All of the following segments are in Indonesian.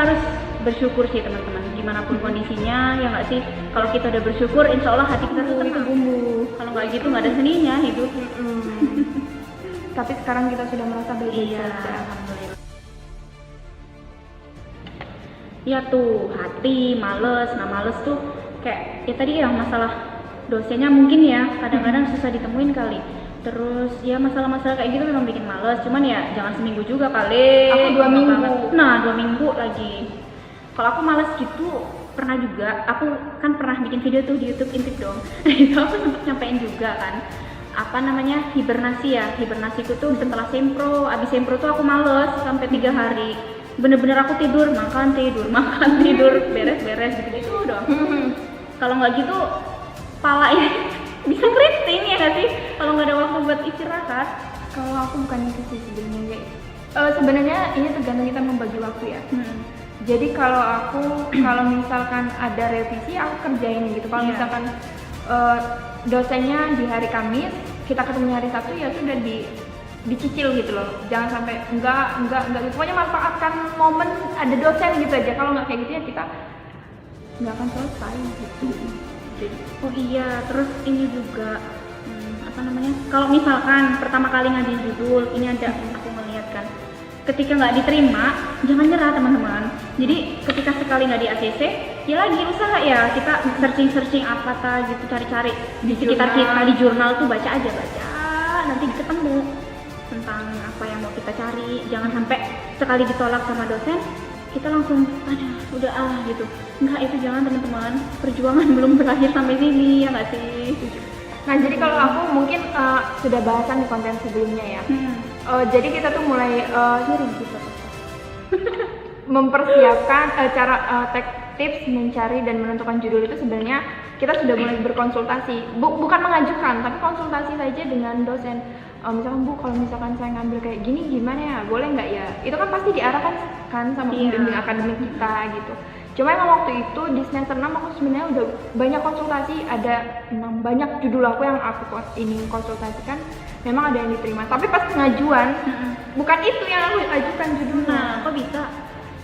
harus bersyukur sih teman-teman, gimana pun kondisinya, ya nggak sih? Kalau kita udah bersyukur, insya Allah hati kita tuh itu bumbu. Kalau nggak gitu nggak ada seninya hidup. Tapi sekarang kita sudah merasa baik-baik Iya, saja. alhamdulillah. Ya tuh, hati, males. Nah males tuh kayak, ya tadi ya masalah dosennya mungkin ya, kadang-kadang susah ditemuin kali. Terus ya masalah-masalah kayak gitu memang bikin males, cuman ya jangan seminggu juga kali. Aku 2 Gampang minggu. banget. Nah 2 minggu lagi. Kalau aku males gitu, pernah juga, aku kan pernah bikin video tuh di YouTube Intip dong. Itu aku sempet nyampein juga kan, apa namanya, hibernasi ya. Hibernasiku tuh setelah sempro, abis sempro tuh aku males sampai 3 hari. Bener-bener aku tidur, makan, tidur, beres-beres gitu doang. Kalau nggak gitu, pala ini bisa keriting ya nggak sih? Kalau nggak ada waktu buat istirahat. Kalau aku bukan itu sih sebenarnya. Sebenarnya ini tergantung kita membagi waktu ya. Jadi kalau aku, kalau misalkan ada revisi aku kerjain gitu. Kalau misalkan dosennya di hari Kamis, kita ketemu hari Sabtu, ya sudah dicicil gitu loh. Jangan sampai enggak gitu. Pokoknya manfaatkan momen ada dosen gitu aja. Kalau nggak kayak gitu ya kita nggak akan selesai gitu. Jadi, oh iya, terus ini juga apa namanya? Kalau misalkan pertama kali ngajuin judul, ini ada aku melihat kan. Ketika nggak diterima, jangan nyerah teman-teman. Jadi ketika sekali nggak di ACC, ya lagi usaha ya, kita searching apa gitu, cari-cari di sekitar kita di jurnal tuh, baca, nanti ketemu tentang apa yang mau kita cari. Jangan sampai sekali ditolak sama dosen, kita langsung udah gitu. Enggak, itu jangan teman-teman. Perjuangan belum berakhir sampai sini, ya nggak sih? Nah jadi kalau aku mungkin sudah bahasan di konten sebelumnya ya. Jadi kita tuh mulai mempersiapkan cara tips mencari dan menentukan judul itu. Sebenarnya kita sudah mulai berkonsultasi, bukan mengajukan tapi konsultasi saja dengan dosen. Misalkan Bu, kalau misalkan saya ngambil kayak gini gimana ya, boleh nggak ya? Itu kan pasti diarahkan kan sama pembimbing akademik kita gitu. Cuma emang waktu itu di semester 6 aku sebenarnya udah banyak konsultasi, ada banyak judul aku yang aku ini konsultasikan, memang ada yang diterima. Tapi pas pengajuan, bukan itu yang aku ajukan judulnya. Nah, kok bisa?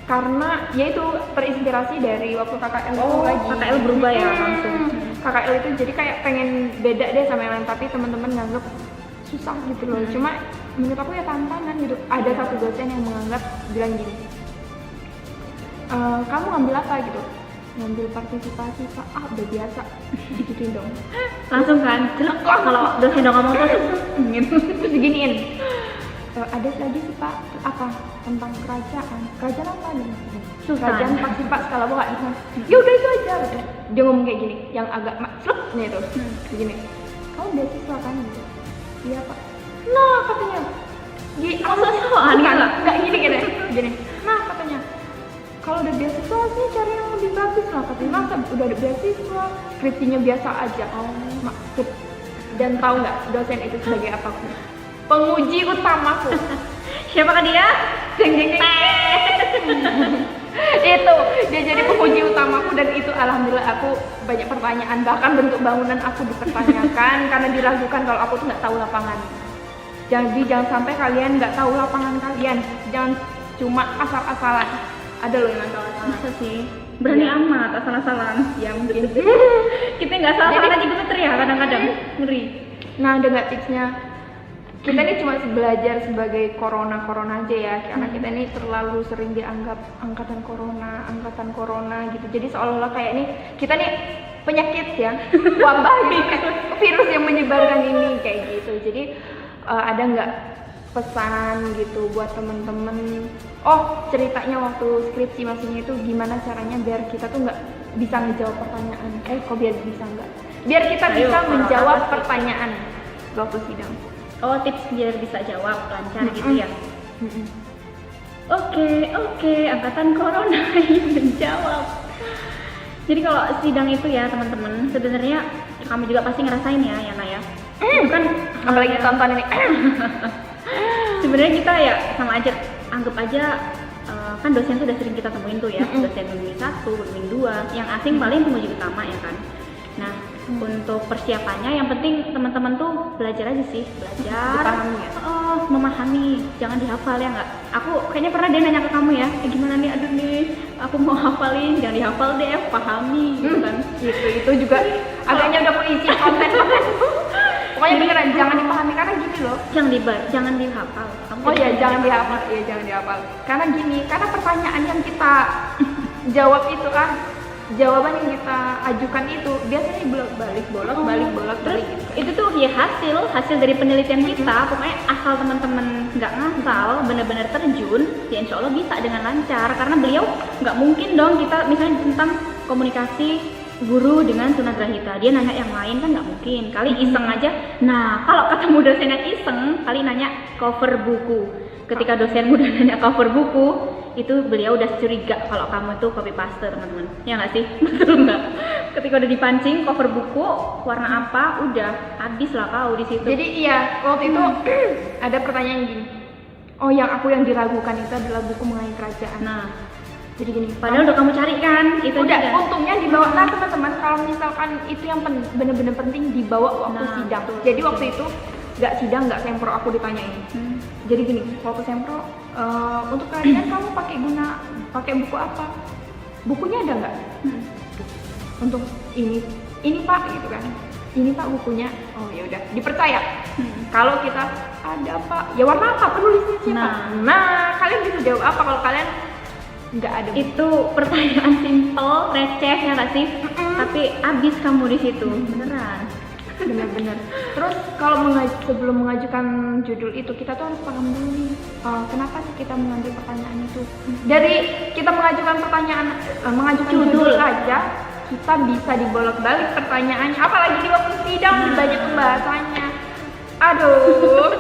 Karena yaitu terinspirasi dari waktu KKL itu lagi. KKL berubah ya langsung. KKL itu jadi kayak pengen beda deh sama yang lain, tapi teman-teman nganggep susah gitu loh. Cuma menurut aku ya tantangan gitu. Ada satu dosen yang bilang gini, kamu ngambil apa gitu? Ngambil partisipasi. Pak, udah biasa digituin dong. Langsung kan, kalau dosen udah ngomong tuh terus diginiin. Ada lagi sih Pak, apa? Tentang kerajaan apa nih? Kerajaan Paksi Pak skala bawah. Ya udah itu aja gitu. Dia ngomong kayak gini, yang agak nih itu begini, kamu beasiswa kan gitu? Iya Pak. Nah katanya nggak gini. Nah katanya, kalau udah beasiswa sih cari yang lebih bagus lah katanya. Masa udah ada beasiswa, skripsinya biasa aja. Maksud. Dan tahu nggak dosen itu sebagai apa? Penguji utamaku. Siapakah dia? Jeng. Itu dia jadi penguji utamaku, dan itu alhamdulillah aku banyak pertanyaan, bahkan bentuk bangunan aku dipertanyakan karena diragukan kalau aku tuh nggak tahu lapangan. Jadi jangan sampai kalian nggak tahu lapangan kalian, jangan cuma asal-asalan. Ada loh yang asal-asalan. Masa sih? Berani amat asal-asalan. Ya mungkin. Kita nggak salah aja gemeter ya kadang-kadang, ngeri. Nah ada nggak tipsnya? Kita ini cuma belajar sebagai corona aja ya, karena kita ini terlalu sering dianggap angkatan corona gitu. Jadi seolah-olah kayak ini kita nih penyakit ya, wabah gitu, virus yang menyebarkan ini kayak gitu. Jadi ada nggak pesan gitu buat temen-temen? Oh ceritanya waktu skripsi maksudnya itu gimana caranya biar kita tuh nggak bisa ngejawab pertanyaan? Kok biar bisa nggak? Biar kita bisa menjawab pertanyaan waktu sidang. Oh, tips biar bisa jawab lancar gitu ya. Oke, angkatan corona yang menjawab. Jadi kalau sidang itu ya teman-teman, sebenarnya kamu juga pasti ngerasain ya, Yana ya. Itu kan apalagi tonton ini. Sebenarnya kita ya sama aja, anggap aja kan dosen tuh udah sering kita temuin tuh ya, dosen bimbing 1, bimbing 2, yang asing paling penguji utama ya kan. Nah, untuk persiapannya yang penting teman-teman tuh belajar aja sih, memahami, jangan dihafal ya nggak. Aku kayaknya pernah dia nanya ke kamu ya, gimana nih, aduh nih aku mau hafalin, jangan dihafal deh, pahami gitu kan. Itu juga agaknya udah mau isi konten banget. Pokoknya beneran jangan dipahami karena gini loh. Jangan dihafal. Kamu Oh ya jangan dihafal, ya jangan dihafal. Karena gini, karena pertanyaan yang kita jawab itu kan, jawaban yang kita ajukan itu biasanya bolak-balik Terus itu tuh ya hasil dari penelitian kita. Pokoknya asal teman-teman nggak ngasal, benar-benar terjun, ya insya Allah bisa dengan lancar. Karena beliau nggak mungkin dong kita misalnya tentang komunikasi guru dengan tunagrahita, dia nanya yang lain kan nggak mungkin. Kali iseng aja. Nah kalau ketemu dosen yang iseng, kali nanya cover buku. Ketika dosenmu udah nanya cover buku, itu beliau udah curiga kalau kamu tuh copy paste, teman-teman. Ya nggak sih? Betul nggak? Ketika udah dipancing cover buku warna apa, udah habis lah kau di situ. Jadi iya, waktu itu ada pertanyaan gini. Oh, yang diragukan itu adalah buku mengenai kerajaan. Nah, jadi gini, padahal udah kamu cari kan, itu udah juga. untungnya dibawa. Nah teman-teman, kalau misalkan itu yang bener-bener penting dibawa waktu Nah, sidang. betul, Jadi betul. waktu itu nggak sidang, nggak sempro, aku ditanyain. Jadi gini, waktu sempro, untuk kalian kamu pakai buku apa? Bukunya ada nggak? Untuk ini pak gitu kan? Ini pak bukunya. Oh ya udah, dipercaya. Kalau kita ada pak, ya warna apa? Penulisnya siapa? Nah, kalian bisa jawab apa kalau kalian nggak ada? Itu pertanyaan simple, receh ya nggak sih? Tapi abis kamu di situ, beneran. Benar-benar. Terus kalau sebelum mengajukan judul itu kita tuh harus paham dulu nih, kenapa sih kita mengambil pertanyaan itu. Dari kita mengajukan judul aja kita bisa dibolak-balik pertanyaannya, apalagi di waktu sidang banyak pembahasannya. Aduh.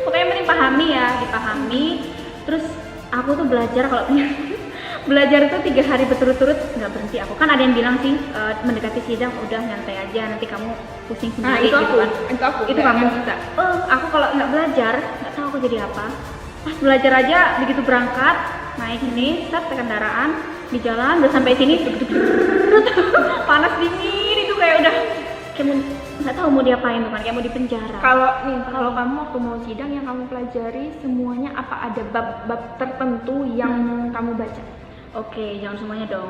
Pokoknya mending pahami ya, dipahami. Terus aku tuh belajar kalau belajar itu 3 hari berturut-turut nggak berhenti. Aku kan ada yang bilang sih mendekati sidang udah nyantai aja, nanti kamu pusing sendiri itu gitu kan. itu kamu bisa. Aku kalau nggak belajar nggak tahu aku jadi apa. Pas belajar aja begitu berangkat naik ini set ke kendaraan di jalan udah sampai sini panas dingin itu kayak udah kayak nggak tahu mau diapain tuh kan, kayak mau dipenjara. Kalau kamu waktu mau sidang yang kamu pelajari semuanya apa, ada bab-bab tertentu yang kamu baca? Oke, jangan semuanya dong.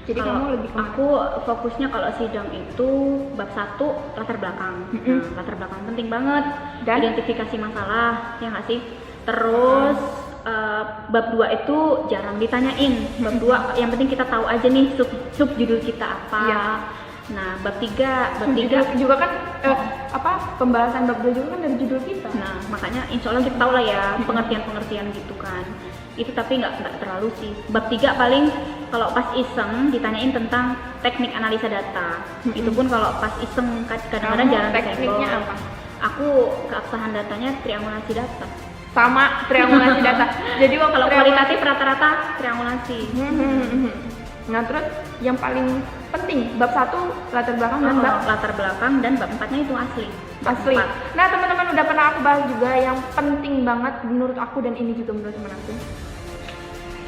Jadi Kalau kamu lebih aku fokusnya kalau sidang itu bab 1 latar belakang. Nah, latar belakang penting banget. Dan identifikasi masalah, ya nggak sih? Terus bab 2 itu jarang ditanyain. Bab 2 yang penting kita tahu aja nih sub judul kita apa. Iya. Nah, bab 3 juga kan pembahasan bab 2 juga kan dari judul kita. Nah, makanya insya Allah kita tahu lah ya pengertian-pengertian gitu kan. Itu tapi nggak terlalu sih. Bab 3 paling kalau pas iseng ditanyain tentang teknik analisa data. Itu pun kalau pas iseng kadang-kadang jarang tekniknya disenggol. apa? Aku keabsahan datanya triangulasi data. Sama triangulasi data. Jadi Kalau kualitatif rata-rata triangulasi. Nah, terus yang paling penting bab 1 latar belakang dan bab latar belakang dan bab 4-nya itu asli. asli. Nah, teman-teman udah pernah aku bahas juga yang penting banget menurut aku dan ini juga menurut teman aku.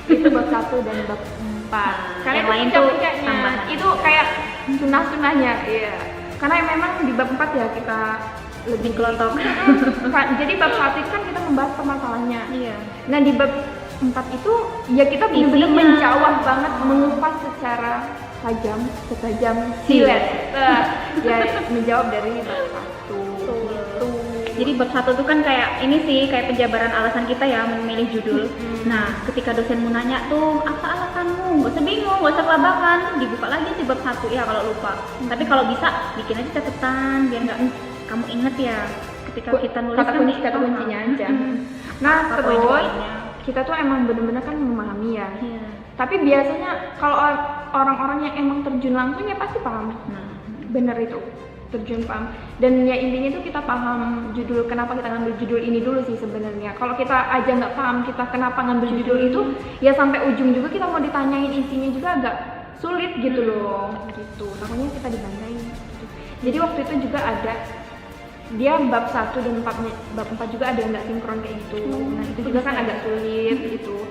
Itu bab 1 dan bab 4. Karena yang itu lain tuh puncaknya. tambahan. Itu kayak sunah-sunahnya, iya. Karena memang di bab 4 ya kita lebih kelontong. Jadi bab 1 itu kan kita membahas permasalahannya. Iya. Nah, di bab 4 itu ya kita benar-benar Isinya. menjawab banget, mengupas secara setajam silet. Ya menjawab dari bab 1 gitu. Jadi bab 1 tuh kan kayak ini sih, kayak penjabaran alasan kita ya memilih judul. Nah, ketika dosenmu nanya tuh, apa alasanmu? Gak usah bingung, gak usah kelabakan, dibuka lagi sih bab 1 ya kalau lupa. Tapi kalau bisa bikin aja catatan biar nggak kamu inget ya ketika kita nulis kata kuncinya aja. Nah, Apa terus poin-poinnya. kita tuh emang bener-bener kan memahami ya. Iya. Tapi biasanya kalau orang-orang yang emang terjun langsung ya pasti paham. Nah, Bener itu, terjun paham. Dan ya intinya tuh kita paham judul, kenapa kita ngambil judul ini dulu sih sebenarnya. Kalau kita aja nggak paham kita kenapa ngambil judul itu, ya sampai ujung juga kita mau ditanyain isinya juga agak sulit gitu loh. Gitu, takutnya kita dibantai. Gitu. Jadi waktu itu juga ada dia bab 1 dan bab 4 juga ada yang nggak sinkron kayak gitu. Nah itu juga kan agak sulit gitu.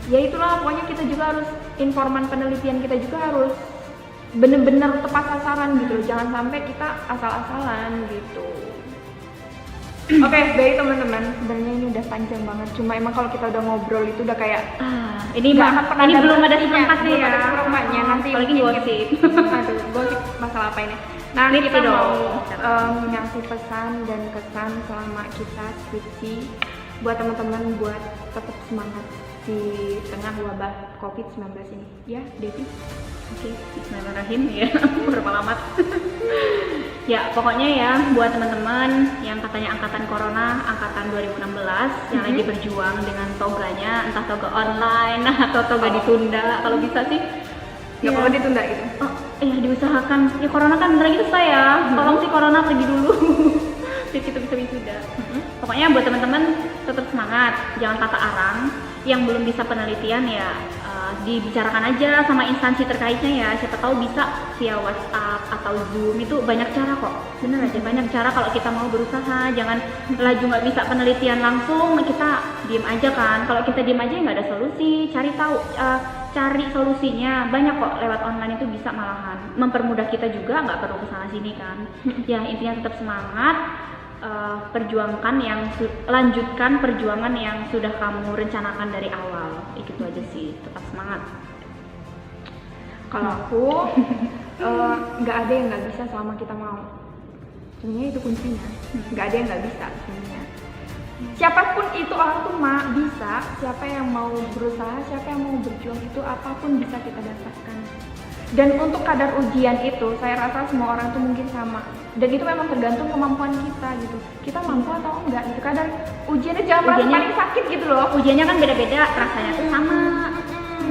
Ya itulah, pokoknya kita juga harus, informan penelitian kita juga harus bener-bener tepat sasaran gitu loh. Jangan sampai kita asal-asalan gitu. Oke, baik teman-teman. Sebenarnya ini udah panjang banget. Cuma emang kalau kita udah ngobrol itu udah kayak Ini nggak akan pernah ini ada belum ada berhentinya, seperempatnya belum ya. ada seperempatnya. Nanti apalagi mungkin gosip. Aduh, gosip masalah apa ini? Nanti Skripsi kita mau dong. ngasih pesan dan kesan selama kita skripsi buat teman-teman buat tetap semangat di tengah wabah COVID-19 ini. Ya, Devi. Oke, bismillahirrahmanirrahim ya. Berpalamat. Ya, pokoknya ya buat teman-teman yang katanya angkatan corona, angkatan 2016 yang lagi berjuang dengan toganya, entah toga online atau toga ditunda, kalau bisa sih Nggak apa-apa ditunda gitu. diusahakan. Ya corona kan bentar lagi selesai ya. Tolong sih corona pergi dulu. Biar kita bisa wisuda. Pokoknya buat teman-teman tetap semangat, jangan patah arang. Yang belum bisa penelitian ya dibicarakan aja sama instansi terkaitnya ya. Siapa tahu bisa via WhatsApp atau Zoom, itu banyak cara kok. Bener aja banyak cara kalau kita mau berusaha. Jangan laju nggak bisa penelitian langsung kita diem aja kan. Kalau kita diem aja nggak ada solusi. Cari solusinya banyak kok lewat online itu bisa, malahan mempermudah kita juga, nggak perlu kesana sini kan. Ya intinya tetap semangat. Lanjutkan perjuangan yang sudah kamu rencanakan dari awal. Itu aja sih, tetap semangat. Kalau aku nggak ada yang nggak bisa selama kita mau. Sebenarnya itu kuncinya. Nggak ada yang nggak bisa sebenarnya. Siapapun itu orang tuh bisa. Siapa yang mau berusaha, siapa yang mau berjuang itu apapun bisa kita dapatkan. Dan untuk kadar ujian itu, saya rasa semua orang tuh mungkin sama. Dan itu memang tergantung kemampuan kita gitu. Kita mampu atau enggak gitu. Kadar ujiannya jangan merasa paling sakit gitu loh. Ujiannya kan beda-beda, rasanya tuh sama.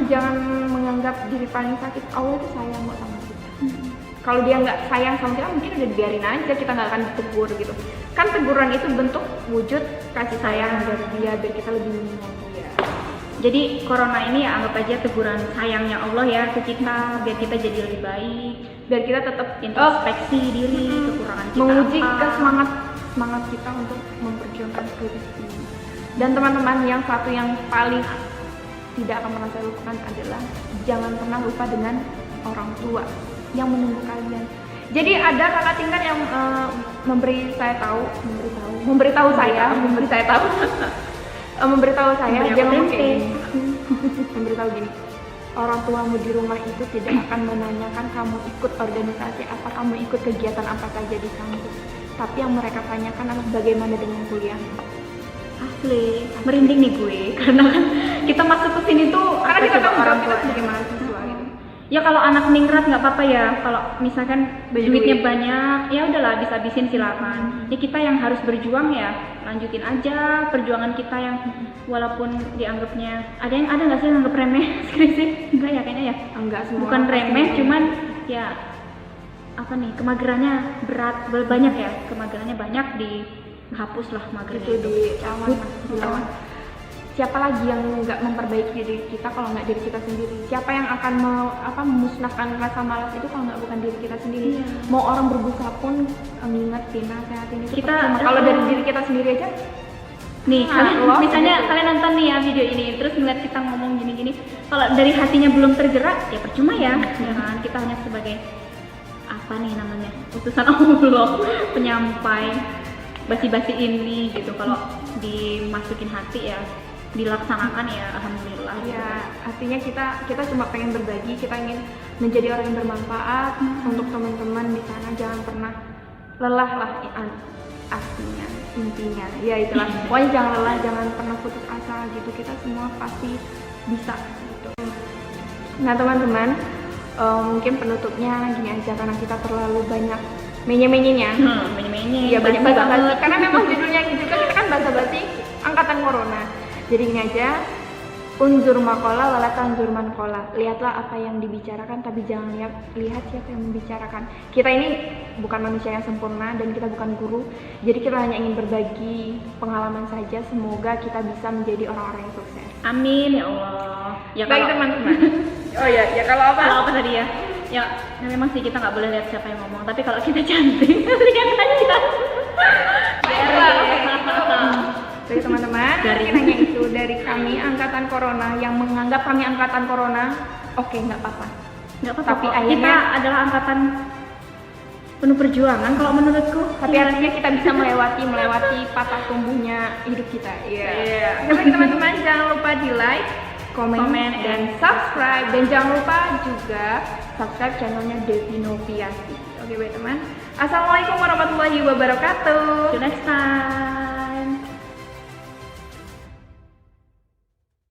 Jangan menganggap diri paling sakit. Allah itu sayang kok sama kita. Kalau dia nggak sayang sama kita, mungkin udah dibiarin aja, kita nggak akan ditegur gitu. Kan teguran itu bentuk wujud kasih sayang dari dia, biar kita lebih menyayangi dia. Jadi corona ini ya anggap aja teguran sayangnya Allah ya ke kita, biar kita jadi lebih baik, biar kita tetap introspeksi diri, kekurangan kita menguji apa. ke semangat kita untuk memperjuangkan skripsi. Dan teman-teman, yang satu yang paling tidak akan pernah saya lupakan adalah jangan pernah lupa dengan orang tua yang menunggu kalian. Jadi ada kakak tingkat yang memberitahu saya dia ngomong kayak gini. Memberitahu gini, orang tuamu di rumah itu tidak akan menanyakan kamu ikut organisasi apa, kamu ikut kegiatan apa saja di kampus, tapi yang mereka tanyakan adalah bagaimana dengan kuliah. Asli, merinding nih gue karena kan kita masuk ke sini tuh Karena kita tahu orang kita tua sebagai mahasiswa gitu. Ya kalau anak ningrat nggak apa-apa ya, kalau misalkan duitnya banyak ya udahlah bisa habisin silakan. Ya kita yang harus berjuang ya lanjutin aja perjuangan kita yang walaupun dianggapnya ada nggak sih yang anggap remeh skripsi? Enggak ya kayaknya ya. Enggak semua. Bukan remeh, cuman ya apa nih, kemagerannya berat, banyak ya, kemagerannya banyak, dihapus lah magernya Itu dilawan. Siapa lagi yang nggak memperbaiki diri kita kalau nggak diri kita sendiri? Siapa yang akan memusnahkan rasa malas itu kalau nggak bukan diri kita sendiri? Iya. Mau orang berbusa pun ngingetin, nasehatin itu Kita percuma. Kalau dari diri kita sendiri aja nih misalnya gitu. kalian nonton nih ya video ini terus ngeliat kita ngomong gini-gini, kalau dari hatinya belum tergerak ya percuma ya, kan kita hanya sebagai apa nih namanya, utusan Allah, penyampai basi-basi ini gitu. Kalau dimasukin hati ya dilaksanakan ya alhamdulillah. Ya, artinya kita cuma pengen berbagi, kita ingin menjadi orang yang bermanfaat untuk teman-teman di sana. Jangan pernah lelah lah, artinya intinya ya itulah. Pokoknya jangan lelah, jangan pernah putus asa gitu. Kita semua pasti bisa gitu. Nah teman-teman, mungkin penutupnya gini aja, karena kita terlalu banyak menye-menyenya. Menye-menye Iya, banyak basa-basi. Karena memang judulnya juga kita kan basa-basi angkatan corona. Jadi gini aja, unzur makola wala tanzur man kola. Lihatlah apa yang dibicarakan, tapi jangan lihat siapa yang membicarakan. Kita ini bukan manusia yang sempurna dan kita bukan guru. Jadi kita hanya ingin berbagi pengalaman saja. Semoga kita bisa menjadi orang-orang yang sukses. Amin ya Allah. Ya Baik kalau teman-teman. Oh ya kalau apa? kalau apa tadi ya? Ya memang sih kita nggak boleh lihat siapa yang ngomong, tapi kalau kita cantik lihat aja. Dari teman-teman, mungkin hanya itu dari kami angkatan corona yang menganggap kami angkatan corona. Oke, nggak apa-apa. Nggak apa-apa. Tapi Kok. akhirnya Kita adalah angkatan penuh perjuangan kalau menurutku. Tapi artinya kita bisa melewati patah tumbuhnya hidup kita. Iya. Oke, baik teman-teman, jangan lupa di like, komen, dan subscribe. Dan jangan lupa juga subscribe channelnya Devi Noviasti. Oke baik teman. Assalamualaikum warahmatullahi wabarakatuh. See you next time.